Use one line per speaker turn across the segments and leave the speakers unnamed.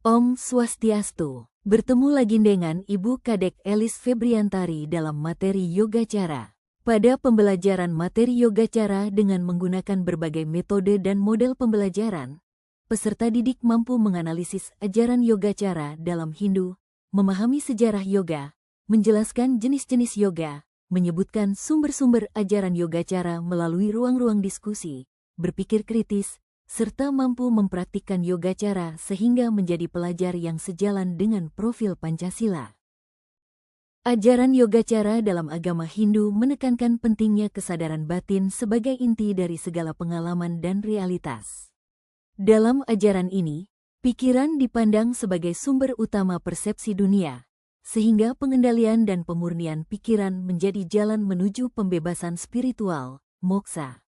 Om Swastiastu. Bertemu lagi dengan Ibu Kadek Elis Febriantari dalam materi Yoga Cara. Pada pembelajaran materi Yoga Cara dengan menggunakan berbagai metode dan model pembelajaran, peserta didik mampu menganalisis ajaran Yoga Cara dalam Hindu, memahami sejarah yoga, menjelaskan jenis-jenis yoga, menyebutkan sumber-sumber ajaran Yoga Cara melalui ruang-ruang diskusi, berpikir kritis, serta mampu mempraktikkan Yoga Cara sehingga menjadi pelajar yang sejalan dengan profil Pancasila. Ajaran Yoga Cara dalam agama Hindu menekankan pentingnya kesadaran batin sebagai inti dari segala pengalaman dan realitas. Dalam ajaran ini, pikiran dipandang sebagai sumber utama persepsi dunia, sehingga pengendalian dan pemurnian pikiran menjadi jalan menuju pembebasan spiritual, moksha.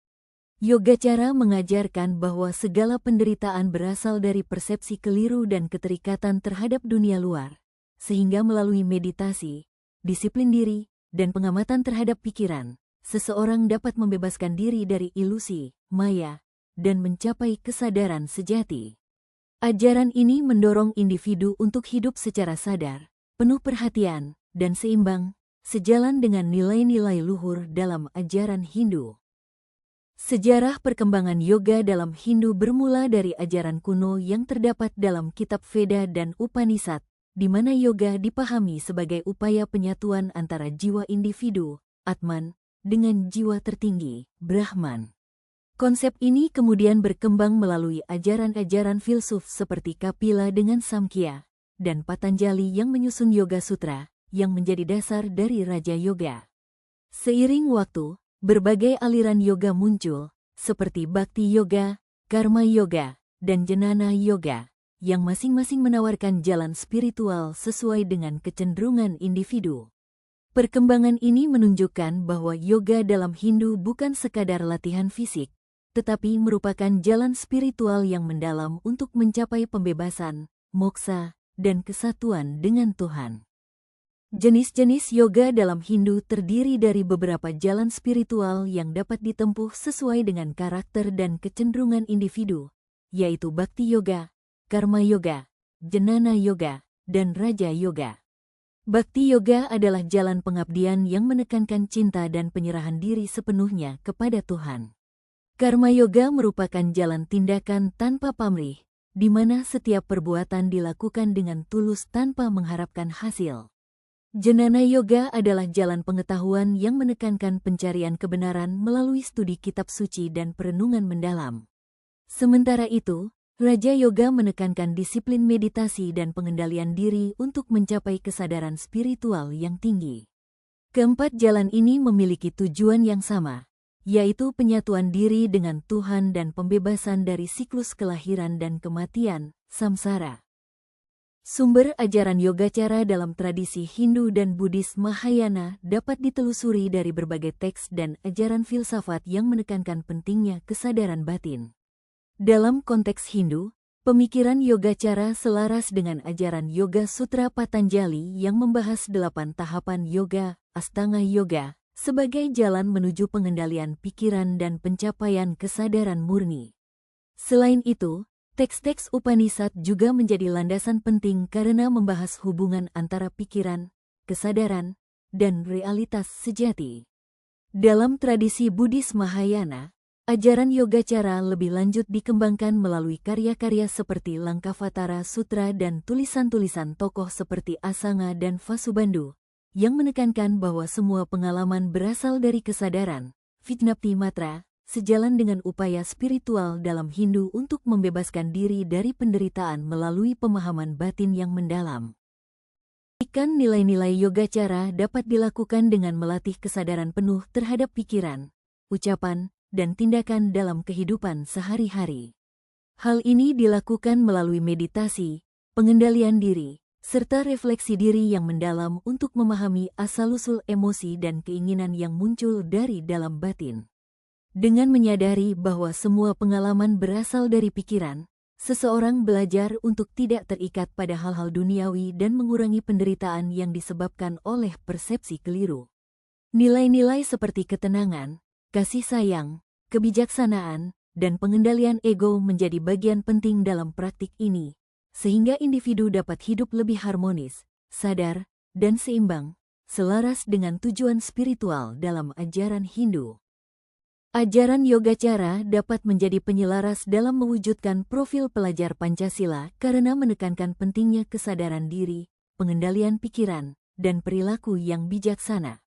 Yoga Cara mengajarkan bahwa segala penderitaan berasal dari persepsi keliru dan keterikatan terhadap dunia luar, sehingga melalui meditasi, disiplin diri, dan pengamatan terhadap pikiran, seseorang dapat membebaskan diri dari ilusi, maya, dan mencapai kesadaran sejati. Ajaran ini mendorong individu untuk hidup secara sadar, penuh perhatian, dan seimbang, sejalan dengan nilai-nilai luhur dalam ajaran Hindu. Sejarah perkembangan yoga dalam Hindu bermula dari ajaran kuno yang terdapat dalam kitab Veda dan Upanishad, di mana yoga dipahami sebagai upaya penyatuan antara jiwa individu, Atman, dengan jiwa tertinggi, Brahman. Konsep ini kemudian berkembang melalui ajaran-ajaran filsuf seperti Kapila dengan Samkhya, dan Patanjali yang menyusun Yoga Sutra, yang menjadi dasar dari Raja Yoga. Seiring waktu, berbagai aliran yoga muncul, seperti Bhakti Yoga, Karma Yoga, dan Jnana Yoga, yang masing-masing menawarkan jalan spiritual sesuai dengan kecenderungan individu. Perkembangan ini menunjukkan bahwa yoga dalam Hindu bukan sekadar latihan fisik, tetapi merupakan jalan spiritual yang mendalam untuk mencapai pembebasan, moksha, dan kesatuan dengan Tuhan. Jenis-jenis yoga dalam Hindu terdiri dari beberapa jalan spiritual yang dapat ditempuh sesuai dengan karakter dan kecenderungan individu, yaitu Bhakti Yoga, Karma Yoga, Jnana Yoga, dan Raja Yoga. Bhakti Yoga adalah jalan pengabdian yang menekankan cinta dan penyerahan diri sepenuhnya kepada Tuhan. Karma Yoga merupakan jalan tindakan tanpa pamrih, di mana setiap perbuatan dilakukan dengan tulus tanpa mengharapkan hasil. Jnana Yoga adalah jalan pengetahuan yang menekankan pencarian kebenaran melalui studi kitab suci dan perenungan mendalam. Sementara itu, Raja Yoga menekankan disiplin meditasi dan pengendalian diri untuk mencapai kesadaran spiritual yang tinggi. Keempat jalan ini memiliki tujuan yang sama, yaitu penyatuan diri dengan Tuhan dan pembebasan dari siklus kelahiran dan kematian, samsara. Sumber ajaran Yoga Cara dalam tradisi Hindu dan Buddhis Mahayana dapat ditelusuri dari berbagai teks dan ajaran filsafat yang menekankan pentingnya kesadaran batin. Dalam konteks Hindu, pemikiran Yoga Cara selaras dengan ajaran Yoga Sutra Patanjali yang membahas 8 tahapan yoga, Astanga Yoga, sebagai jalan menuju pengendalian pikiran dan pencapaian kesadaran murni. Selain itu, teks-teks Upanishad juga menjadi landasan penting karena membahas hubungan antara pikiran, kesadaran, dan realitas sejati. Dalam tradisi Buddhis Mahayana, ajaran Yoga Cara lebih lanjut dikembangkan melalui karya-karya seperti Lankavatara Sutra dan tulisan-tulisan tokoh seperti Asanga dan Vasubandhu, yang menekankan bahwa semua pengalaman berasal dari kesadaran, Vijnapti Matra, sejalan dengan upaya spiritual dalam Hindu untuk membebaskan diri dari penderitaan melalui pemahaman batin yang mendalam. Ikan nilai-nilai Yoga Cara dapat dilakukan dengan melatih kesadaran penuh terhadap pikiran, ucapan, dan tindakan dalam kehidupan sehari-hari. Hal ini dilakukan melalui meditasi, pengendalian diri, serta refleksi diri yang mendalam untuk memahami asal-usul emosi dan keinginan yang muncul dari dalam batin. Dengan menyadari bahwa semua pengalaman berasal dari pikiran, seseorang belajar untuk tidak terikat pada hal-hal duniawi dan mengurangi penderitaan yang disebabkan oleh persepsi keliru. Nilai-nilai seperti ketenangan, kasih sayang, kebijaksanaan, dan pengendalian ego menjadi bagian penting dalam praktik ini, sehingga individu dapat hidup lebih harmonis, sadar, dan seimbang, selaras dengan tujuan spiritual dalam ajaran Hindu. Ajaran Yogacara dapat menjadi penyelaras dalam mewujudkan profil pelajar Pancasila karena menekankan pentingnya kesadaran diri, pengendalian pikiran, dan perilaku yang bijaksana.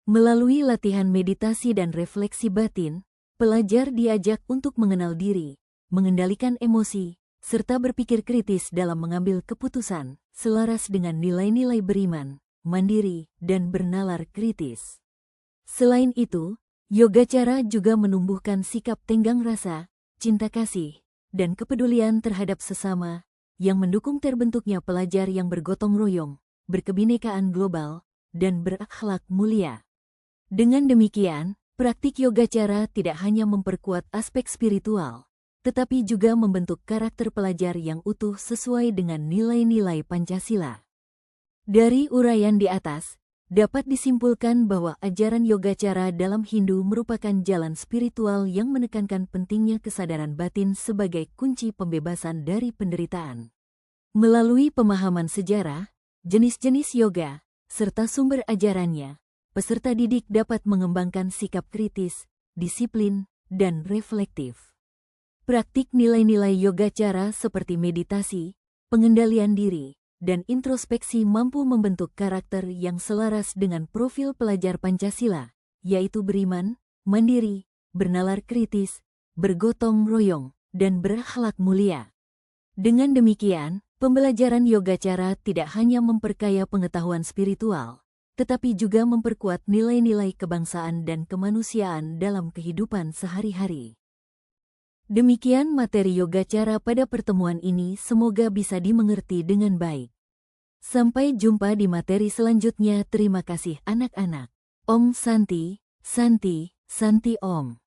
Melalui latihan meditasi dan refleksi batin, pelajar diajak untuk mengenal diri, mengendalikan emosi, serta berpikir kritis dalam mengambil keputusan, selaras dengan nilai-nilai beriman, mandiri, dan bernalar kritis. Selain itu, Yogacara juga menumbuhkan sikap tenggang rasa, cinta kasih, dan kepedulian terhadap sesama, yang mendukung terbentuknya pelajar yang bergotong royong, berkebinekaan global, dan berakhlak mulia. Dengan demikian, praktik Yogacara tidak hanya memperkuat aspek spiritual, tetapi juga membentuk karakter pelajar yang utuh sesuai dengan nilai-nilai Pancasila. Dari uraian di atas, dapat disimpulkan bahwa ajaran Yogacara dalam Hindu merupakan jalan spiritual yang menekankan pentingnya kesadaran batin sebagai kunci pembebasan dari penderitaan. Melalui pemahaman sejarah, jenis-jenis yoga, serta sumber ajarannya, peserta didik dapat mengembangkan sikap kritis, disiplin, dan reflektif. Praktik nilai-nilai Yogacara seperti meditasi, pengendalian diri, dan introspeksi mampu membentuk karakter yang selaras dengan profil pelajar Pancasila, yaitu beriman, mandiri, bernalar kritis, bergotong royong, dan berakhlak mulia. Dengan demikian, pembelajaran Yogacara tidak hanya memperkaya pengetahuan spiritual, tetapi juga memperkuat nilai-nilai kebangsaan dan kemanusiaan dalam kehidupan sehari-hari. Demikian materi Yogacara pada pertemuan ini, semoga bisa dimengerti dengan baik. Sampai jumpa di materi selanjutnya. Terima kasih anak-anak. Om Santi, Santi, Santi Om.